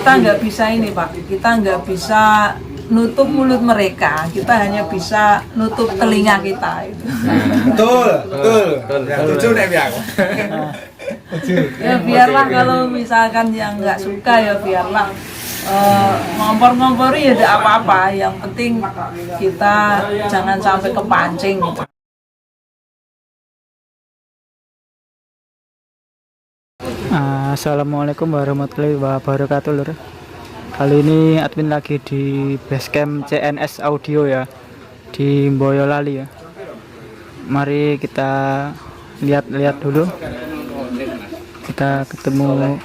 kita nggak bisa ini Pak, kita nggak bisa nutup mulut mereka, kita hanya bisa nutup telinga kita itu. Betul. Ya, lucu nih biar. Ya biarlah kalau misalkan yang nggak suka ya biarlah. Ngompor-ngompori ya tidak apa-apa, yang penting kita jangan sampai kepancing gitu. Assalamualaikum warahmatullahi wabarakatuh lur. Kali ini admin lagi di basecamp CNS Audio ya, di Boyolali ya. Mari kita lihat dulu. Kita ketemu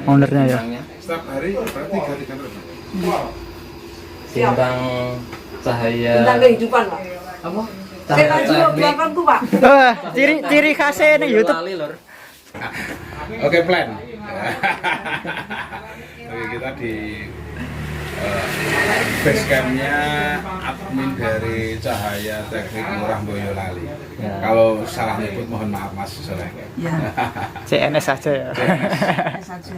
ownernya ya. Setiap hari berarti ganti-ganti. Bintang cahaya. Tentang kehidupan Pak. Apa? Saya juga belakang tuh Pak. Ciri khasnya nih YouTube. Lali, lor. Oke, plan. Oke, kita di basecampnya admin dari Cahaya Teknik Murah Boyolali. Ya. Kalau salah nyebut mohon maaf Mas Soleh. Ya, CNS saja ya. saja.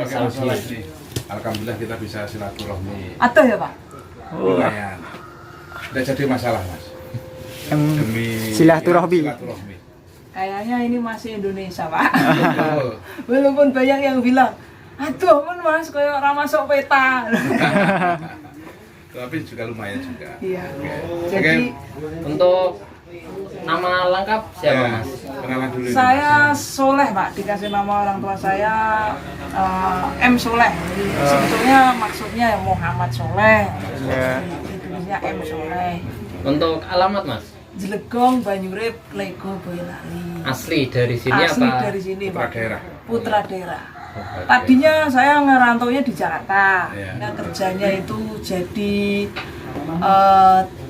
Oke Mas Soleh nih. Alhamdulillah kita bisa silaturahmi. Atau ya Pak? Lumayan. Tidak jadi masalah Mas. Yang Demi silaturahmi. Kayaknya ini masih Indonesia Pak. Betul. Walaupun banyak yang bilang, aduh men Mas, kayak orang masuk peta. Tapi juga lumayan juga. Iya. Oke. Jadi Untuk nama lengkap siapa, Ya, Mas? kenalan dulu. saya Soleh Pak, dikasih nama orang tua saya M Soleh. Jadi sebetulnya maksudnya Muhammad Soleh. Ya. Indonesia M Soleh. Untuk alamat, Mas? Jelegong, Banyurip, Lego, Boyolali. Asli dari sini Asli apa? dari sini Putra Pak. daerah. Putra daerah. Oke. Tadinya saya ngerantaunya di Jakarta. Iya. Nah, kerjanya itu jadi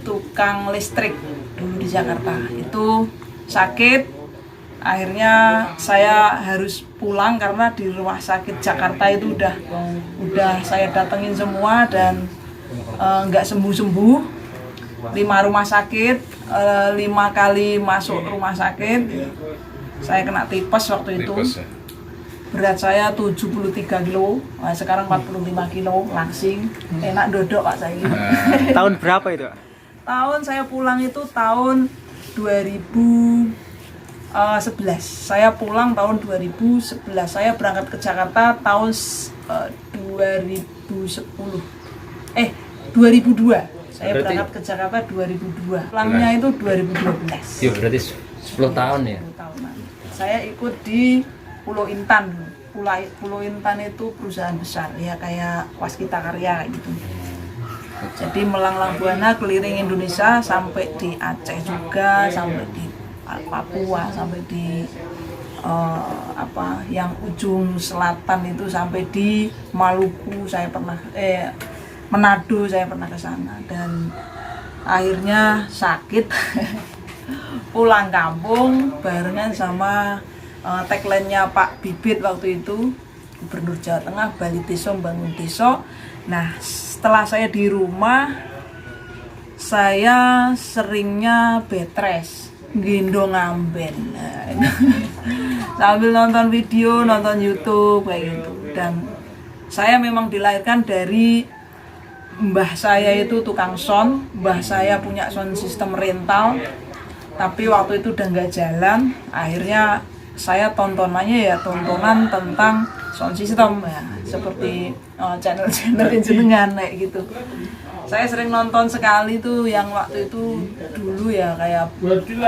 tukang listrik dulu di Jakarta. Itu sakit. Akhirnya saya harus pulang karena di rumah sakit Jakarta itu udah saya datengin semua dan nggak sembuh-sembuh. 5 rumah sakit, 5 kali masuk rumah sakit. Saya kena tipes waktu itu. Tipes ya. Berat saya 73 kilo, nah, sekarang 45 kilo langsing. Enak dodok Pak saya. Tahun berapa itu? Tahun saya pulang itu tahun 2011. Saya pulang tahun 2011. Saya berangkat ke Jakarta tahun 2010. 2002. Saya Berarti- berangkat ke Jakarta 2002. Pulangnya itu 2012. Iya, berarti 10 tahun ya? 10 tahunan. Saya ikut di Pulau Intan. Pulau Intan itu perusahaan besar ya, kayak Waskita Karya kayak gitu. Jadi melanglang buana keliling Indonesia sampai di Aceh juga, sampai di Papua, sampai di yang ujung selatan itu sampai di Maluku. Saya pernah Manado, saya pernah ke sana dan akhirnya sakit. Pulang kampung barengan sama tagline-nya Pak Bibit waktu itu, Gubernur Jawa Tengah, Bali Desa Bangun Desa. Nah, setelah saya di rumah, saya seringnya betres, gendong amben. Sambil nonton video, nonton YouTube kayak gitu. Dan saya memang dilahirkan dari mbah saya itu tukang sound, mbah saya punya sound system rental, tapi waktu itu udah nggak jalan. Akhirnya saya tontonannya ya tontonan tentang sound system ya, seperti channel-channel jenengan kayak gitu. Saya sering nonton sekali tuh yang waktu itu dulu ya, kayak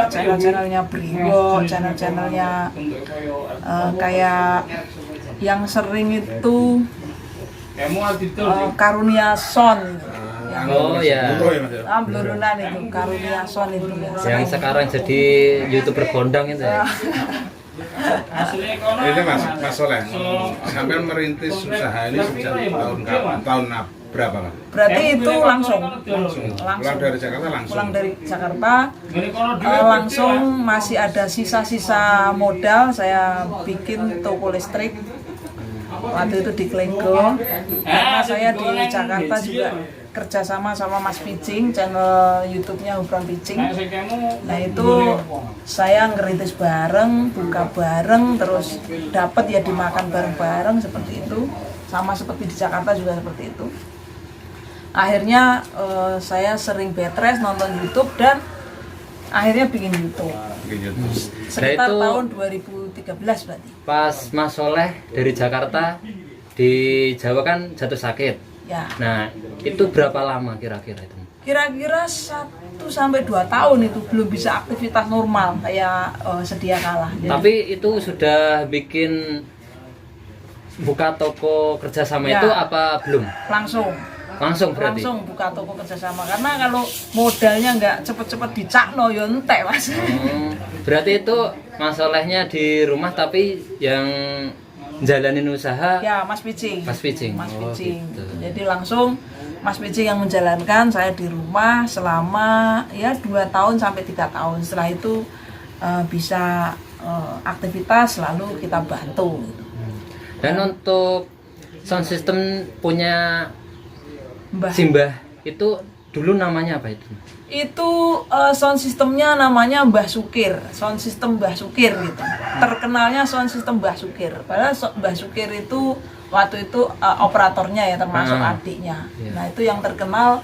channel-channelnya Briwo, channel-channelnya kayak yang sering itu Karunia Son yang Oh ya. Blurunan itu, Karunia Son itu Yang sekarang jadi YouTuber kondang itu ya? Ini Mas Soleh, sampai merintis usaha ini sejak tahun kapan? Tahun berapa Mas? berarti itu langsung Pulang dari Jakarta langsung. pulang dari Jakarta langsung masih ada sisa-sisa modal, saya bikin toko listrik waktu itu di Klego, karena saya di Jakarta juga kerjasama sama Mas Picing, channel YouTube-nya Hubran Picing. Nah itu saya ngerintis bareng, buka bareng, terus dapat ya dimakan bareng-bareng seperti itu. sama seperti di Jakarta juga seperti itu. Akhirnya saya sering bed rest nonton YouTube dan akhirnya bikin YouTube. Sekitar Nah, itu tahun 2013 berarti. Pas Mas Soleh dari Jakarta di Jawa kan jatuh sakit. Ya. Nah, itu berapa lama kira-kira itu? Kira-kira 1-2 tahun itu belum bisa aktivitas normal kayak sedia kala. Jadi, Tapi itu sudah bikin buka toko kerjasama Ya. itu apa belum? langsung Berarti. buka toko kerjasama karena kalau modalnya nggak cepet-cepet dicakno ya entek Mas. Berarti itu Mas Solehnya di rumah tapi yang jalanin usaha Ya Mas Picing. Mas Picing. Mas Oh, Picing. gitu. Jadi langsung Mas Picing yang menjalankan, saya di rumah selama ya 2 tahun sampai 3 tahun. Setelah itu bisa aktivitas lalu kita bantu. Gitu. Dan untuk sound system punya Mbah. Simbah itu dulu namanya apa itu? Itu sound systemnya namanya Mbah Sukir, sound system Mbah Sukir gitu. Terkenalnya sound system Mbah Sukir. Padahal Mbah Sukir itu waktu itu operatornya ya termasuk adiknya. Iya. Nah itu yang terkenal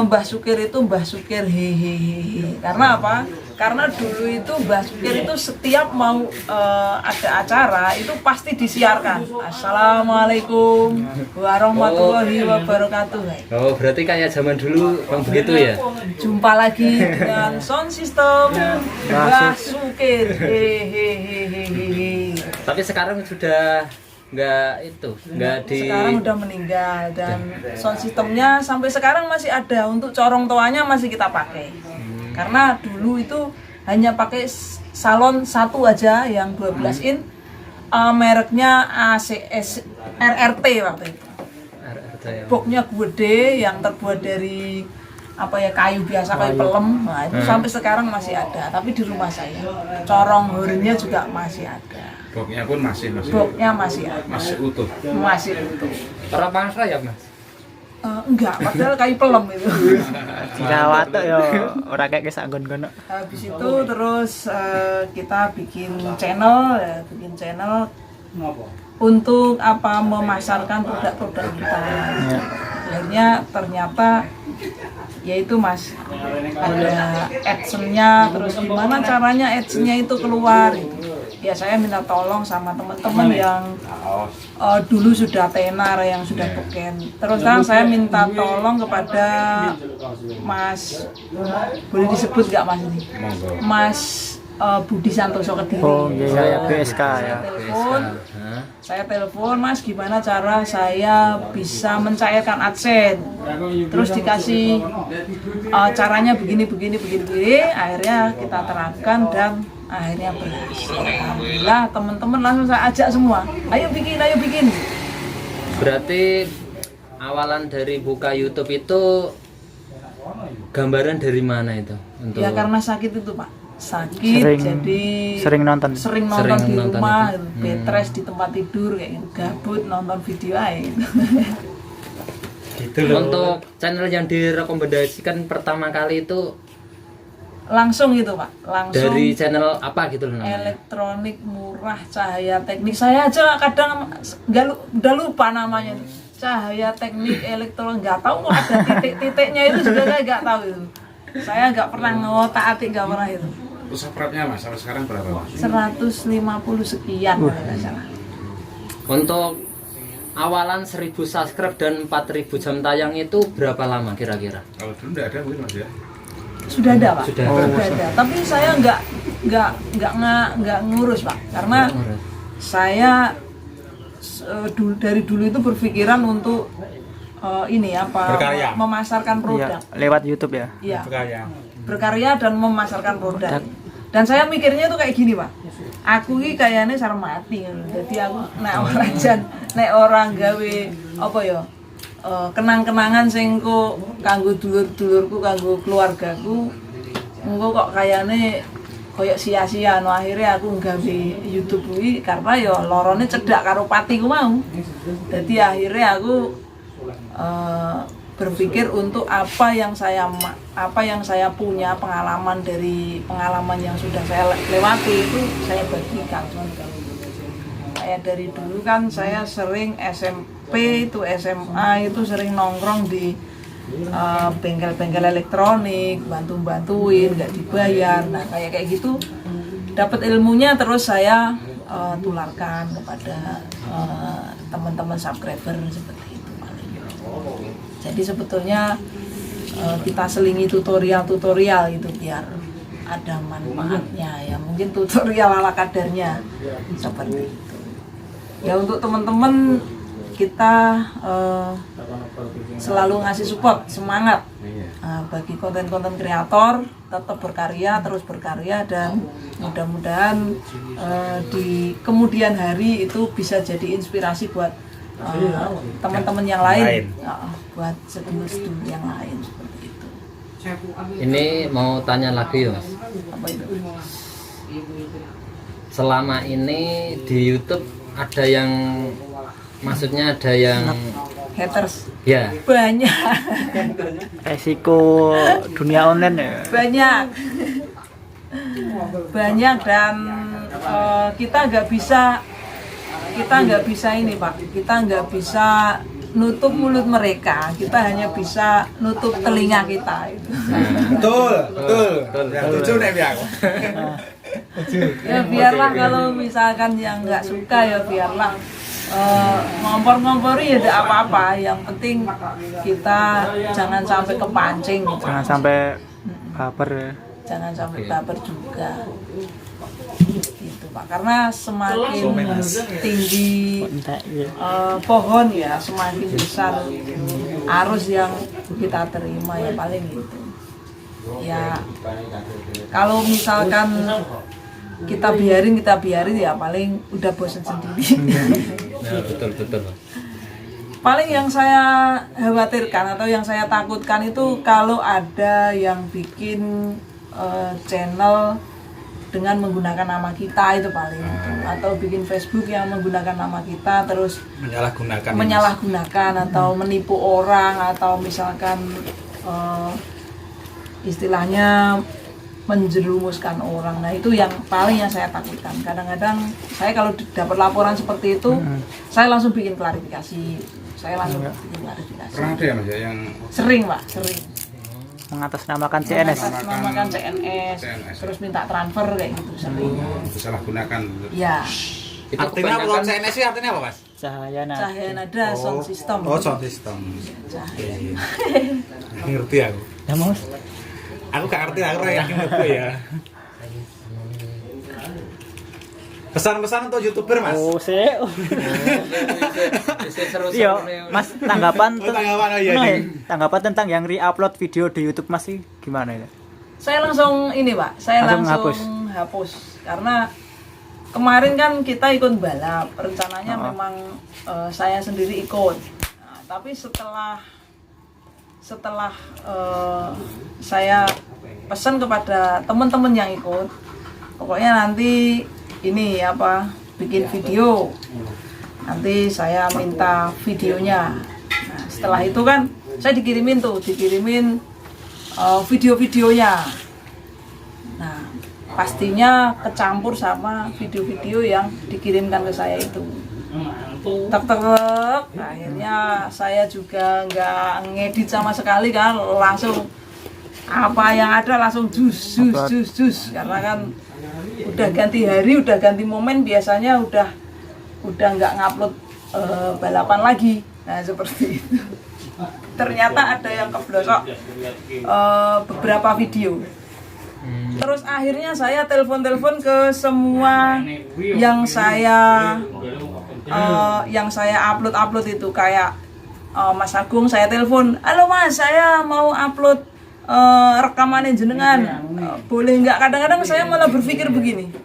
Mbah Sukir itu Mbah Sukir hehehe. Karena apa? Karena dulu itu Mbah Sukir itu setiap mau ada acara itu pasti disiarkan. Assalamualaikum warahmatullahi wabarakatuh. Oh, berarti kayak zaman dulu bang begitu ya? Jumpa lagi dengan sound system Mbah Sukir hehehe. Tapi sekarang sudah nggak di. Sekarang udah meninggal dan sound systemnya sampai sekarang masih ada, untuk corong toanya masih kita pakai. Karena dulu itu hanya pakai salon satu aja yang 12 in, mereknya ACS RRT waktu itu. Boxnya gede yang terbuat dari apa ya, kayu biasa, kayu pelem. Nah itu sampai sekarang masih ada, tapi di rumah saya corong hornya juga masih ada. Boxnya pun masih Boxnya masih ada, masih utuh. masih utuh. Orang bangsa ya mas? Enggak, padahal kayu pelem itu. Jika watuk yo ora kayak kesak gon-gon. Habis itu terus kita bikin channel untuk apa, memasarkan produk-produk kita. Akhirnya ternyata yaitu Mas, ada AdSense-nya, terus gimana caranya AdSense-nya itu keluar gitu. Ya saya minta tolong sama teman-teman yang dulu sudah tenar, yang sudah beken. Terus sekarang saya minta tolong kepada Mas, boleh disebut nggak Mas ini? Monggo. Mas Budi Santoso Kediri. Oh iya ya, BSK ya. Saya telepon, Mas gimana cara saya bisa mencairkan AdSense. Terus dikasih caranya begini. Akhirnya kita terapkan dan akhirnya berhasil. Alhamdulillah teman-teman langsung saya ajak semua. Ayo bikin. Berarti awalan dari buka YouTube itu gambaran dari mana itu? Untuk Ya karena sakit itu Pak. Sakit jadi Sering nonton. sering nonton Sering di nonton rumah, itu. bed rest di tempat tidur kayak gitu, gabut nonton video aja gitu. Untuk channel yang direkomendasikan pertama kali itu Langsung gitu Pak, langsung dari channel apa gitu loh namanya? elektronik murah Cahaya Teknik. Saya aja kadang udah lupa namanya. Cahaya Teknik elektronik, nggak tahu kok ada titik-titiknya itu juga saya nggak tahu itu. Saya nggak pernah ngotak-atik, nggak pernah itu. Subscribe-nya Mas sampai sekarang berapa Mas? 150 sekian kalau nggak salah. Untuk awalan 1000 subscribe dan 4000 jam tayang itu berapa lama kira-kira? Kalau dulu nggak ada mungkin Mas ya? Sudah ada Pak, Sudah ada. ada. Tapi saya nggak ngurus Pak, karena saya dari dulu itu berpikiran untuk ini apa, Berkarya. memasarkan produk. Iya, lewat YouTube ya. Iya. Berkarya. Berkarya dan memasarkan produk. Dan saya mikirnya tuh kayak gini Pak, aku ini kayaknya sareng mati gitu. Jadi aku nek orang gawe apa ya, kenang-kenangan sing kok kanggo dulur-dulurku, kanggo keluargaku, engko kok kayaknya koyo sia-sia. No akhirnya aku nggawe YouTube kuwi karena ya lorone cedak karo patiku mau. Jadi akhirnya aku berpikir untuk apa yang saya punya, pengalaman dari pengalaman yang sudah saya lewati itu saya bagikan. saya dari dulu kan saya sering SMP itu SMA itu sering nongkrong di bengkel-bengkel elektronik, bantuin nggak dibayar. Nah kayak gitu dapat ilmunya terus saya tularkan kepada teman-teman subscriber seperti itu paling. Jadi sebetulnya kita selingi tutorial itu biar ada manfaatnya ya, mungkin tutorial ala kadarnya seperti itu ya. Untuk teman-teman kita selalu ngasih support, semangat bagi konten-konten kreator, tetap berkarya, terus berkarya, dan mudah-mudahan di kemudian hari itu bisa jadi inspirasi buat teman-teman yang lain, buat sedulur-sedulur yang lain seperti itu. Ini mau tanya lagi ya, Mas. Apa itu? Selama ini di YouTube ada yang, maksudnya ada yang Haters ya banyak. Resiko dunia online ya. Banyak dan kita nggak bisa ini Pak, kita nggak bisa nutup mulut mereka, kita hanya bisa nutup telinga kita itu. Betul. Yang tujuh nih biar. Ya biarlah, kalau misalkan yang nggak suka ya biarlah, ngompor-ngompori ya tidak apa-apa, yang penting kita jangan sampai kepancing, Jangan sampai baper ya. jangan sampai baper juga gitu Pak, karena semakin tinggi pohon ya semakin besar arus yang kita terima ya, paling gitu ya. Kalau misalkan kita biarin ya paling udah bosan sendiri. nah, betul. Paling yang saya khawatirkan atau yang saya takutkan itu kalau ada yang bikin channel dengan menggunakan nama kita, itu paling itu. Atau bikin Facebook yang menggunakan nama kita terus menyalahgunakan atau menipu orang, atau misalkan istilahnya menjerumuskan orang. Nah itu yang paling yang saya takutkan. Kadang-kadang saya kalau dapat laporan seperti itu, saya langsung bikin klarifikasi. Pernah ada ya Mas ya yang sering Pak, sering Mengatasnamakan CNS. mengatasnamakan CNS, terus minta transfer kayak gitu sering. disalahgunakan. Ya, Itu Artinya kebanyakan kalau CNS itu artinya apa, Mas? Cahaya cahaya nada sound system. Oh, sound system. Cahaya. Ngerti aku. Ya Mas. Aku gak ngerti, aku yakin ngerti ya. Pesan-pesan untuk YouTuber, Mas. Oh, seru-seru. Iya, Mas, tanggapan Tanggapan tentang yang re-upload video di YouTube Mas sih gimana ya? Saya langsung ini Pak, saya langsung hapus karena kemarin kan kita ikut balap, rencananya memang saya sendiri ikut. Nah, tapi setelah saya pesan kepada teman-teman yang ikut, pokoknya nanti ini bikin video, nanti saya minta videonya. Nah, setelah itu kan saya dikirimin video-videonya. Nah, pastinya kecampur sama video-video yang dikirimkan ke saya itu. Akhirnya saya juga nggak ngedit sama sekali kan, langsung apa yang ada langsung jus, karena kan udah ganti hari, udah ganti momen, biasanya udah nggak ngupload balapan lagi. Nah seperti itu. Ternyata ada yang keblosok beberapa video. Terus akhirnya saya telepon ke semua yang saya upload itu, kayak Mas Agung saya telepon, halo Mas, saya mau upload rekaman jenengan, boleh nggak? Kadang-kadang saya malah berpikir begini,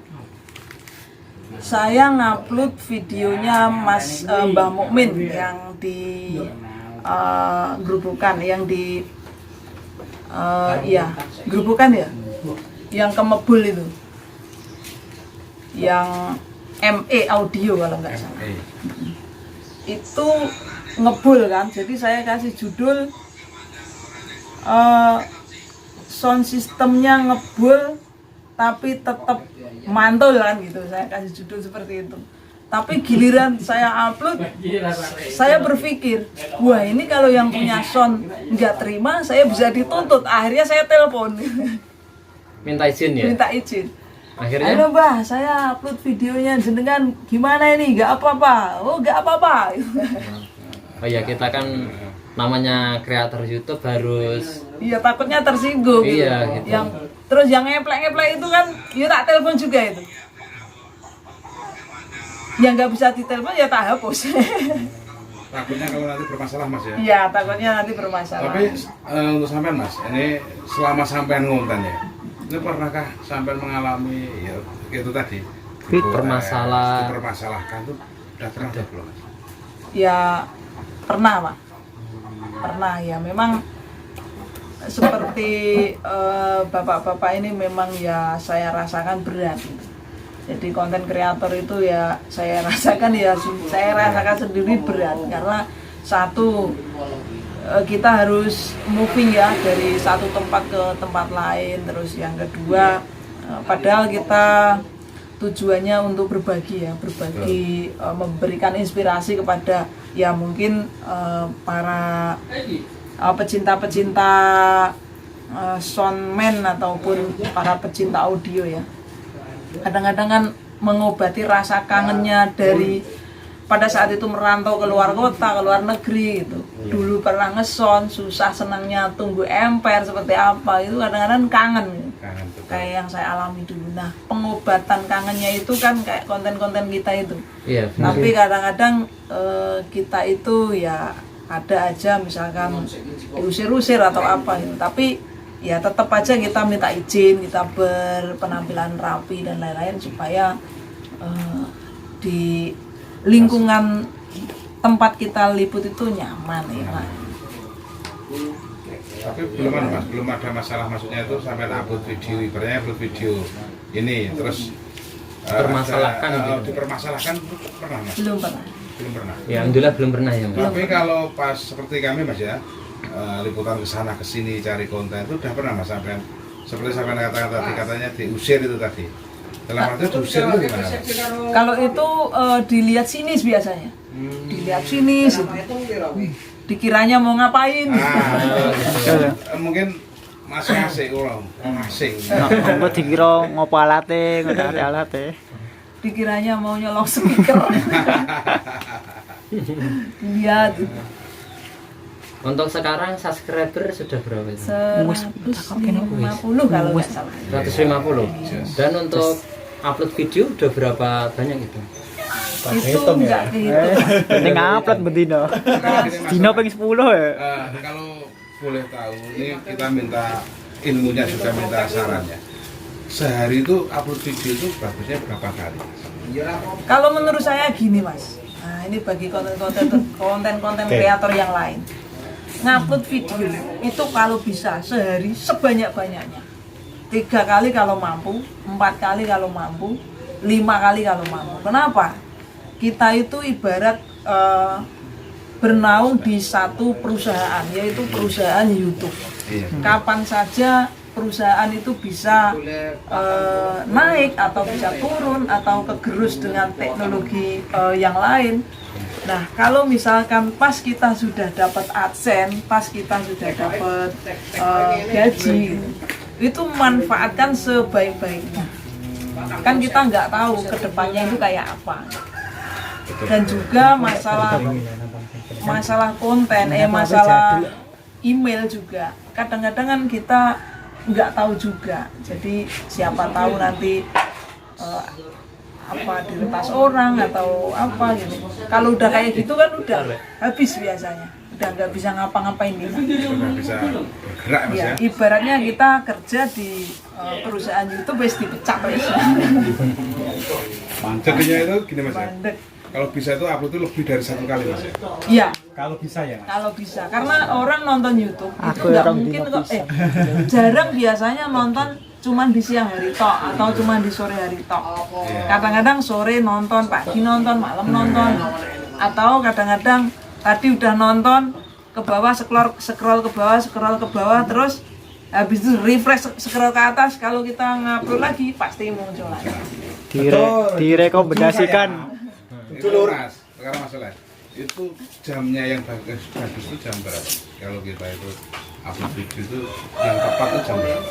saya ngupload videonya Mas Mbah Mukmin yang di Gerobokan, yang di Gerobokan ya, yang ke Mebul itu, yang ME Audio kalau nggak salah. Itu ngebul kan, jadi saya kasih judul sound sistemnya ngebul tapi tetap mantul kan gitu, saya kasih judul seperti itu. Tapi giliran saya upload, saya berpikir, wah ini kalau yang punya sound nggak terima, saya bisa dituntut. Akhirnya saya telepon, Minta izin ya. minta izin. Akhirnya Halo Mbah, saya upload videonya jenengan gimana ini? Nggak apa-apa. Oh nggak apa-apa. oh ya kita kan namanya kreator YouTube harus Iya takutnya tersinggung. Iya, gitu. Terus yang ngeplek-ngeplek itu kan, ya tak telepon juga itu. Yang nggak bisa ditelepon ya tak hapus. Takutnya kalau nanti bermasalah Mas ya. Iya takutnya nanti bermasalah. Tapi untuk sampean Mas, ini selama sampean ngonten ya, ini pernahkah sampean mengalami ya itu tadi dipermasalahkan tuh udah pernah belum Mas? Ya pernah Pak. Pernah ya memang seperti bapak-bapak ini memang ya saya rasakan berat. Jadi konten kreator itu ya saya rasakan sendiri berat karena satu kita harus moving ya dari satu tempat ke tempat lain, terus yang kedua padahal kita tujuannya untuk berbagi ya, memberikan inspirasi kepada ya mungkin para pecinta-pecinta soundman ataupun para pecinta audio ya. Kadang-kadang kan mengobati rasa kangennya dari pada saat itu merantau ke luar kota, ke luar negeri gitu. Dulu pernah ngeson, susah senangnya tunggu emper seperti apa, itu kadang-kadang kangen gitu. Kayak yang saya alami dulu. Nah, pengobatan kangennya itu kan kayak konten-konten kita itu. iya. Tapi kadang-kadang kita itu ya ada aja misalkan diusir-usir atau apa gitu. Tapi ya tetap aja kita minta izin, kita berpenampilan rapi dan lain-lain supaya di lingkungan tempat kita liput itu nyaman ya Pak. Tapi belum ada masalah maksudnya itu sampai upload video, ibaratnya upload video ini terus Dipermasalahkan gitu. dipermasalahkan pernah Mas? Belum pernah. Belum pernah. Ya alhamdulillah belum pernah ya Mas. Tapi kalau pas seperti kami Mas ya, liputan ke sana ke sini cari konten itu udah pernah Mas sampai seperti sampai kata-kata tadi katanya diusir itu tadi. Dalam arti diusir itu gimana Mas? Kalau itu dilihat sinis biasanya. Dilihat sinis. Dikiranya mau ngapain. Mungkin masih asik orang asing. Engko dikira ngopo alate, ngono ada alate. Dikiranya mau nyolong speaker. Lihat. Untuk sekarang subscriber sudah berapa itu? 150 kalau nggak salah. 150. Dan untuk upload video udah berapa banyak itu? Itu nggak kehitung. Ning upload bendino. Dino ping 10 ya. Kalau boleh tahu, ini kita minta ilmunya juga minta sarannya. Sehari itu upload video itu bagusnya berapa kali? Kalau menurut saya gini Mas. Nah ini bagi konten-konten kreator yang lain. Ngupload video itu kalau bisa sehari sebanyak-banyaknya. 3 kali kalau mampu, 4 kali kalau mampu, 5 kali kalau mampu. Kenapa? Kita itu ibarat bernaung di satu perusahaan, yaitu perusahaan YouTube. Kapan saja perusahaan itu bisa naik atau bisa turun atau kegerus dengan teknologi yang lain. Nah, kalau misalkan pas kita sudah dapat AdSense, pas kita sudah dapat gaji, itu manfaatkan sebaik-baiknya. Kan kita nggak tahu kedepannya itu kayak apa. Dan juga masalah konten, masalah email juga. Kadang-kadang kan kita nggak tahu juga. Jadi siapa tahu nanti apa diretas orang atau apa gitu. Kalau udah kayak gitu kan udah habis biasanya. Udah nggak bisa ngapa-ngapain gitu. Sudah bisa bergerak Mas ya. Ibaratnya kita kerja di perusahaan YouTube wis dipecat wis. Jadinya itu gini Mas ya. Mandek. Kalau bisa itu upload itu lebih dari 1 kali Mas ya. Iya. Kalau bisa ya Mas. Kalau bisa, karena orang nonton YouTube itu Aku nggak orang mungkin di kok. Jarang biasanya nonton cuman di siang hari tok atau cuman di sore hari tok. Kadang-kadang sore nonton, pagi nonton, malam nonton, atau kadang-kadang tadi udah nonton ke bawah scroll ke bawah terus habis itu refresh scroll ke atas. Kalau kita ngupload lagi pasti muncul lagi. Direkomendasikan Itu Mas, sekarang masalah itu jamnya yang bagus itu jam berapa? Kalau kita itu upload video itu yang tepat itu jam berapa?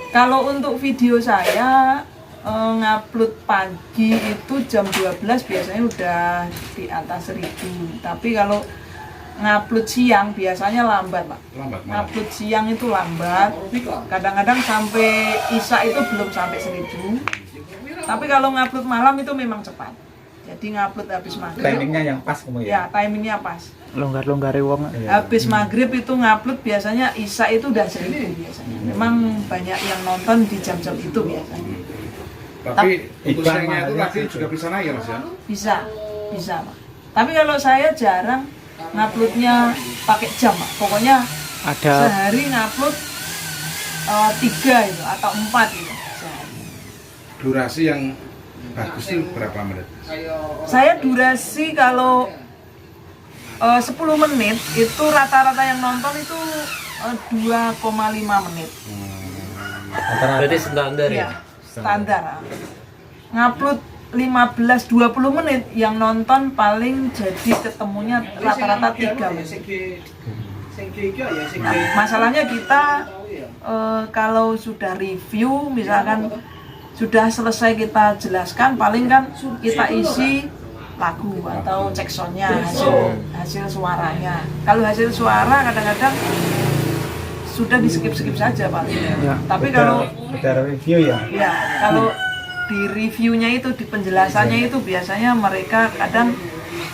Kalau untuk video saya ngupload pagi itu jam 12 biasanya udah di atas 1000. Tapi kalau ngupload siang biasanya lambat, Pak. Lambat malam. Ngupload siang itu lambat. Kadang-kadang sampai isya itu belum sampai 1000. Tapi kalau ngupload malam itu memang cepat. Jadi ngupload habis maghrib. Timingnya yang pas kamu ya. Ya, timingnya pas. Longgar-longgari wong. Habis maghrib itu ngupload biasanya isya itu udah 1000 biasanya. Memang banyak yang nonton di jam-jam itu biasanya. Tapi untuk siangnya itu tadi juga bisa naik ya Mas ya? Bisa Pak. Tapi kalau saya jarang nguploadnya pakai jam, Pak. Pokoknya Ada sehari ngupload 3 itu atau 4 gitu sehari. Durasi yang bagus itu berapa menit? Saya durasi kalau 10 menit itu rata-rata yang nonton itu 2,5 menit. Berarti standar Iya, ya? standar. Ngupload 15-20 menit yang nonton paling jadi ketemunya rata-rata 3 menit. Nah, masalahnya kita kalau sudah review misalkan sudah selesai kita jelaskan, paling kan kita isi lagu atau cek soundnya, hasil suaranya. Kalau hasil suara kadang-kadang sudah di skip saja paling. Ya. Tapi kalau Udah review ya. ya kalau di reviewnya itu, di penjelasannya itu biasanya mereka kadang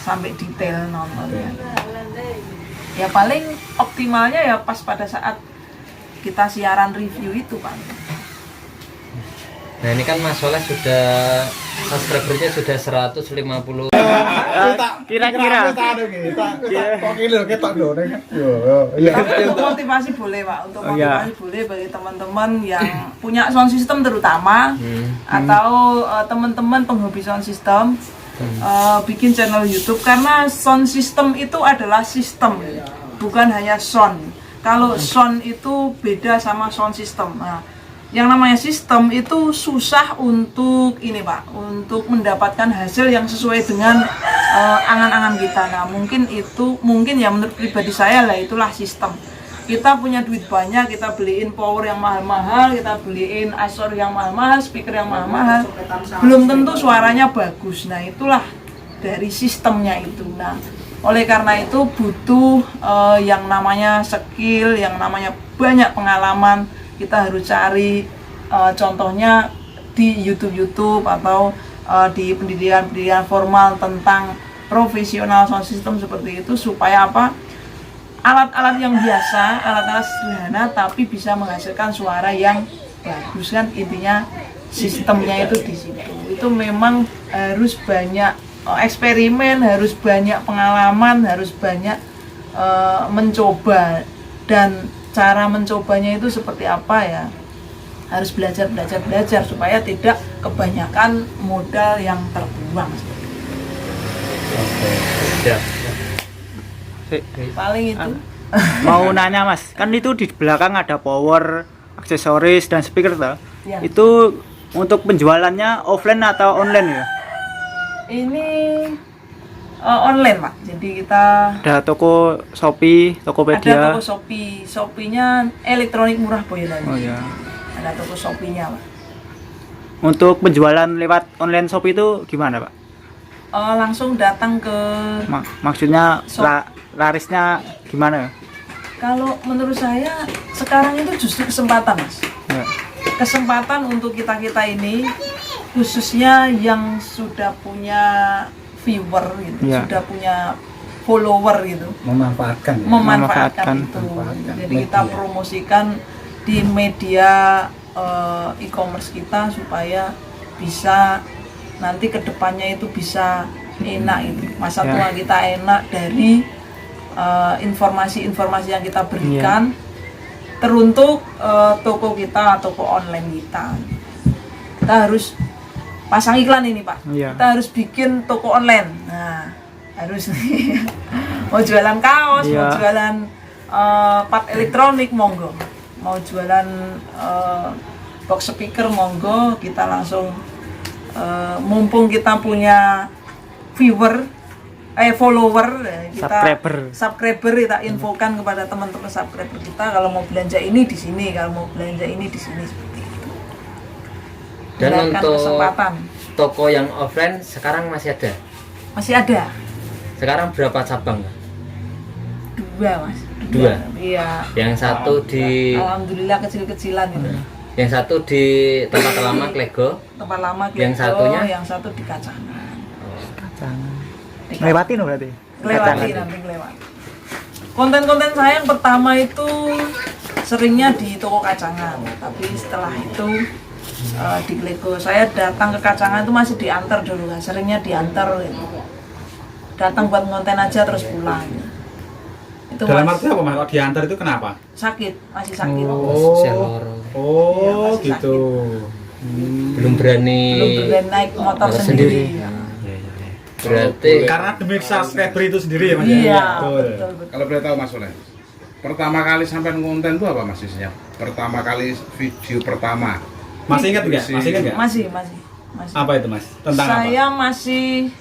sampai detail nontonnya. Ya paling optimalnya ya pas pada saat kita siaran review itu Pak. Nah ini kan Mas Soleh sudah subscribernya sudah 150. kira-kira. Tapi untuk motivasi boleh Pak, untuk motivasi boleh bagi teman-teman yang punya sound system terutama atau teman-teman penghobi sound system bikin channel YouTube, karena sound system itu adalah sistem, bukan hanya sound. Kalau sound itu beda sama sound system. Nah, yang namanya sistem itu susah untuk ini Pak, untuk mendapatkan hasil yang sesuai dengan angan-angan kita. Nah mungkin ya menurut pribadi saya lah itulah sistem. Kita punya duit banyak, kita beliin power yang mahal-mahal, kita beliin asor yang mahal-mahal, speaker yang mahal-mahal, belum tentu suaranya bagus. Nah itulah dari sistemnya itu. Nah oleh karena itu butuh yang namanya skill, yang namanya banyak pengalaman. Kita harus cari contohnya di YouTube atau di pendidikan formal tentang profesional sound system seperti itu, supaya apa? Alat-alat yang biasa, alat-alat sederhana tapi bisa menghasilkan suara yang bagus, kan intinya sistemnya itu di situ. Itu memang harus banyak eksperimen, harus banyak pengalaman, harus banyak mencoba, dan cara mencobanya itu seperti apa ya, harus belajar supaya tidak kebanyakan modal yang terbuang. Ya. Paling itu. Mau nanya Mas, kan itu di belakang ada power, aksesoris dan speaker toh. Ya. Itu untuk penjualannya offline atau online ya? Ini online Pak, jadi kita Ada toko Shopee, Tokopedia. ada toko Shopee, Shopee-nya elektronik murah Boyolali. Oh ya. Ada toko Shopee-nya Pak. Untuk penjualan lewat online Shopee itu gimana Pak? Langsung datang ke Maksudnya Shop. larisnya gimana? kalau menurut saya sekarang itu justru kesempatan Mas. Ya. Kesempatan untuk kita ini, khususnya yang sudah punya viewer gitu, Ya. sudah punya follower gitu, Memanfaatkan ya. memanfaatkan itu. Memanfaatkan Jadi kita media. promosikan di media e-commerce kita supaya bisa nanti kedepannya itu bisa enak itu. Masa Ya. tua kita enak dari informasi-informasi yang kita berikan teruntuk toko kita, toko online kita. Kita harus pasang iklan ini Pak. Iya. Kita harus bikin toko online. Nah, harus mau jualan kaos, mau Iya. jualan part elektronik monggo. Mau jualan box speaker monggo, kita langsung mumpung kita punya viewer, follower, kita Subscriber. kita infokan kepada teman-teman subscriber kita kalau mau belanja ini di sini, kalau mau belanja ini di sini seperti itu. Dan Berikan untuk kesempatan. toko yang offline sekarang masih ada. Masih ada Sekarang berapa cabang? 2 Mas. 2. Iya. Yang satu di Alhamdulillah kecil-kecilan itu. yang satu di tempat lama Klego. Tempat lama gitu. Yang satunya? Yang satu di Kacangan. Lewatin berarti. Lewati nanti lewat. Konten-konten saya yang pertama itu seringnya di toko Kacangan, tapi setelah itu di Klego. Saya datang ke Kacangan itu masih diantar dulu kan, seringnya diantar gitu. Datang buat konten aja terus pulang. Itu Dalam Mas, arti apa mas? Kalau diantar itu kenapa? sakit, masih sakit. Seloro. Oh Iya, masih gitu. Belum berani. Belum berani naik motor Motor sendiri. sendiri. Ya. Berarti Karena demi subscriber itu sendiri ya mas? Iya, Betul. betul. Kalau boleh tahu Mas Soleh, pertama kali sampai konten itu apa Mas isinya? Pertama kali video pertama. Masih ingat nggak? Masih ingat nggak? Masih. Apa itu mas? Tentang Saya masih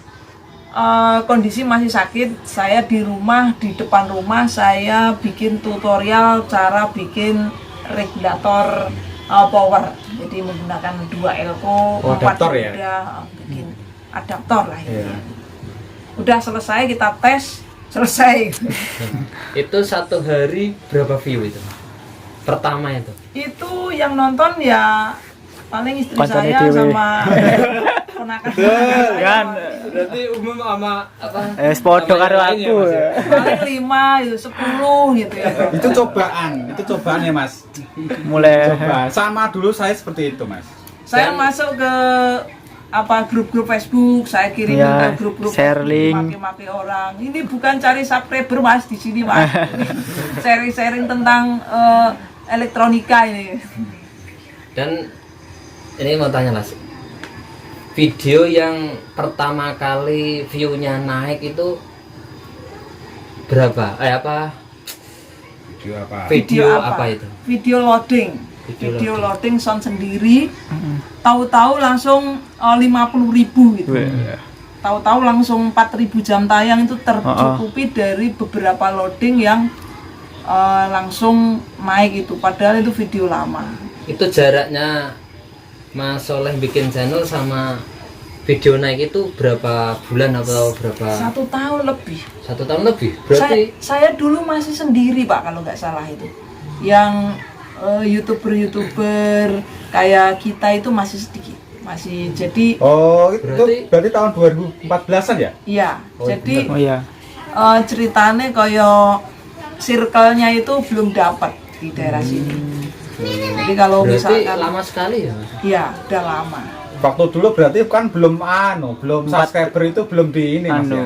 kondisi masih sakit. Saya di rumah, di depan rumah saya bikin tutorial cara bikin regulator power. Jadi menggunakan 2 elko, Oh, 4 adaptor ya? udah bikin adaptor lah itu. Iya. Udah selesai kita tes, selesai. itu satu hari berapa view itu? Pertama itu. Itu yang nonton ya paling istri Kontennya saya dewe. sama ponakan Kan Berarti umum sama apa? podo karo aku. paling 5 itu 10 gitu ya. Itu cobaan ya mas. Mulai Coba sama dulu saya seperti itu mas. Saya Dan- masuk ke grup-grup Facebook, saya kirim Ya, ke grup-grup share link. maki-maki orang. Ini bukan cari subscriber mas di sini mas. Sharing-sharing tentang elektronika ini. Dan ini mau tanya Mas, video yang pertama kali view-nya naik itu berapa? Video apa? Video apa itu? Video loading. Video Video loading sound sendiri. Tahu-tahu langsung 50.000 gitu. Tahu-tahu langsung 4.000 jam tayang itu tercukupi dari beberapa loading yang langsung naik itu. Padahal itu video lama. Itu jaraknya Mas Soleh bikin channel sama video naik itu berapa bulan atau berapa? 1 tahun lebih. 1 tahun lebih. Berarti Saya dulu masih sendiri Pak kalau nggak salah itu. Yang youtuber kayak kita itu masih sedikit. Masih jadi Oh itu Berarti- tahun 2014an ya? iya. Oh, Jadi Oh iya. ceritanya kayak circle-nya itu belum dapat di daerah sini. Jadi kalau berarti misalkan lama sekali ya Mas? iya, udah lama. Waktu dulu berarti kan belum subscriber itu belum di ini mas ya?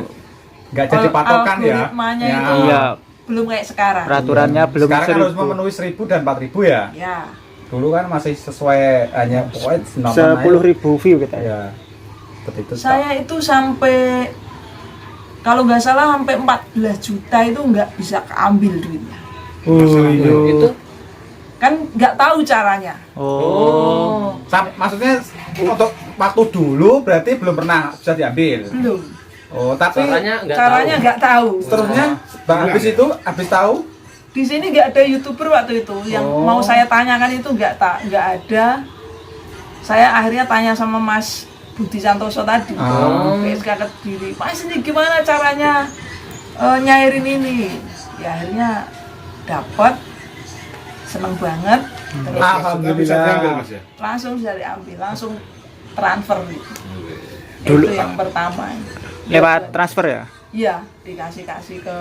Nggak jadi patokan ya? Algoritmanya Ya. itu Iya, belum kayak sekarang. peraturannya belum Sekarang kan harus 1000. memenuhi 1000 dan 4000 ya? Ya. Dulu kan masih sesuai hanya pokoknya nonton 10.000 view kita aja. ya. Ya, seperti itu. Saya itu sampai kalau nggak salah sampai 14 juta itu nggak bisa keambil duitnya. Itu Kan nggak tahu caranya. Oh. Maksudnya untuk waktu dulu berarti belum pernah bisa diambil. Belum. Oh, tapi caranya Caranya nggak tahu. seterusnya habis tahu Di sini nggak ada YouTuber waktu itu. Yang Oh. mau saya tanyakan itu nggak ada. Saya akhirnya tanya sama Mas Budi Santoso tadi. PSK Kediri. Mas ini gimana caranya nyairin ini? Ya akhirnya dapat. Seneng banget. Terus Tapi bisa diambil Mas ya? langsung bisa diambil, langsung transfer gitu. Dulu- Itu yang pertama. Lewat transfer ya? Iya, dikasih ke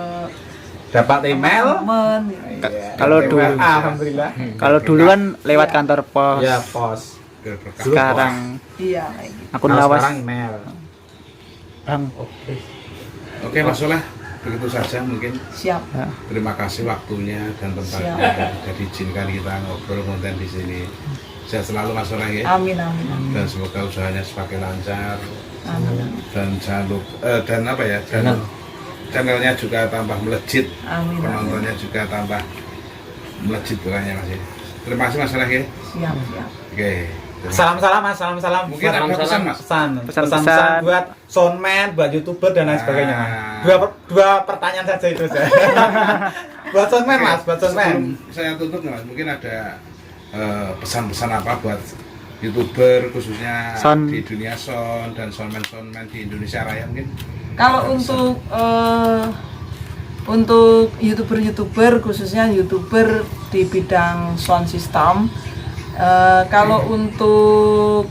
dapat email. teman gitu. Kalau dulu Alhamdulillah. kalau dulu kan lewat kantor pos. Ya, pos. Biar berkah. Sekarang Iya, kayak gitu. akun Nah, lawas. sekarang email. Bang. Oke Mas Soleh, begitu saja mungkin. Siap. Ya. Terima kasih waktunya dan tempatnya. Jadi izinkan kita ngobrol konten di sini. Sehat selalu Mas Soleh ya. Amin, amin, amin. Dan semoga usahanya semakin lancar. Amin, Dan jangan lupa dan apa ya? Dan channelnya juga tambah melejit. amin, amin. Penontonnya juga tambah melejit pokoknya Mas ya. Terima kasih Mas Soleh ya. Siap, siap. Oke. Salam-salam Mas, salam-salam. Mungkin ada pesan Mas. Pesan-pesan buat soundman, buat YouTuber dan lain sebagainya. Mas. Dua pertanyaan saja itu saya. Buat soundman Mas, buat soundman. Sebelum saya tutup Mas, mungkin ada pesan-pesan apa buat YouTuber khususnya di dunia sound dan soundman di Indonesia Raya mungkin? Kalau untuk YouTuber khususnya YouTuber di bidang sound system, kalau untuk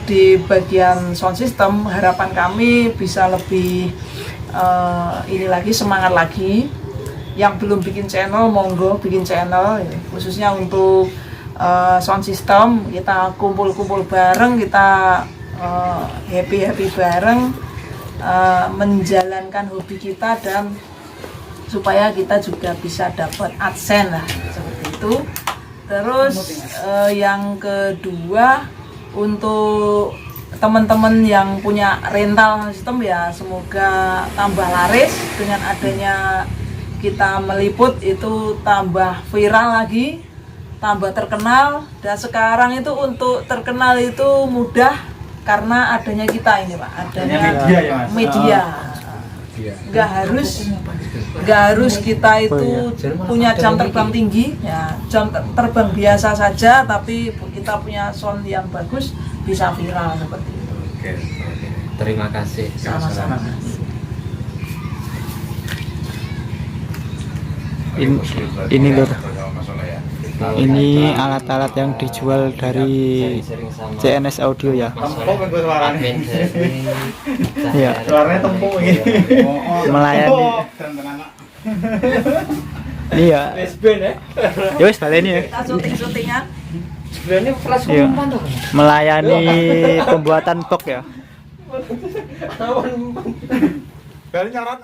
di bagian sound system, harapan kami bisa lebih ini lagi, semangat lagi. Yang belum bikin channel, monggo bikin channel ya. Khususnya untuk sound system, kita kumpul-kumpul bareng, kita happy bareng, menjalankan hobi kita, dan supaya kita juga bisa dapat AdSense lah, seperti itu. Terus yang kedua, untuk teman-teman yang punya rental sistem ya, semoga tambah laris dengan adanya kita meliput, itu tambah viral lagi, tambah terkenal. Dan sekarang itu untuk terkenal itu mudah karena adanya kita ini Pak, adanya media ya, Mas? media. Nggak harus kita itu punya jam terbang tinggi ya, jam terbang biasa saja, tapi kita punya sound yang bagus bisa viral seperti itu. Oke. Terima kasih. Sama-sama. Ini lur, ya. ini alat-alat yang dijual dari Sering-sering sama CNS Audio ya. Mas Tempung itu suaranya. admin dari Iya. Suaranya tempung ini. Melayani. Ini ya. Ya wis baleni ya. Kita syuting-syutingan. sebenarnya kelas Iya. umpan tuh. Melayani pembuatan box ya. Dari nyarat.